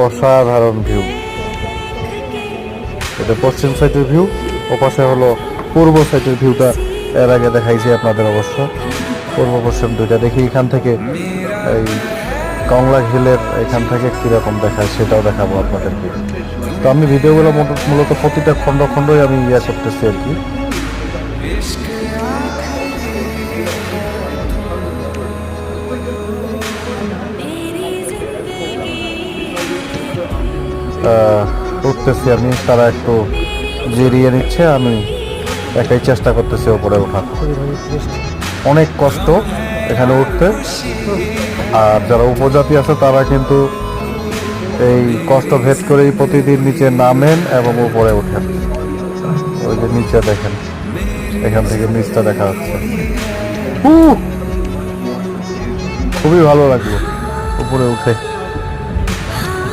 অসাধারণ ভিউ। এটা পশ্চিম সাইডের ভিউ, ওপাশে হলো পূর্ব সাইডের ভিউটা। এর আগে দেখাইছি আপনাদের অবশ্য, পূর্ব পশ্চিম দুইটা। দেখি এখান থেকে এই কংলা হিলের এখান থেকে কীরকম দেখায় সেটাও দেখাবো আপনাদেরকে। তো আমি ভিডিওগুলো মূলত প্রতিটা খণ্ড খণ্ডই আমি করতেছি আর কি। উঠতেছি আমি, তারা একটু জিরিয়ে নিচ্ছে, আমি একাই চেষ্টা করতেছি ওপরে ওঠার। অনেক কষ্ট এখানে উঠতে, আর যারা উপজাতি আছে তারা কিন্তু এই কষ্ট ভেদ করেই প্রতিদিন নিচে নামেন এবং উপরে ওঠেন। ওই যে নিচে দেখেন, এখান থেকে নিচটা দেখা যাচ্ছে। খুবই ভালো লাগলো উপরে উঠে।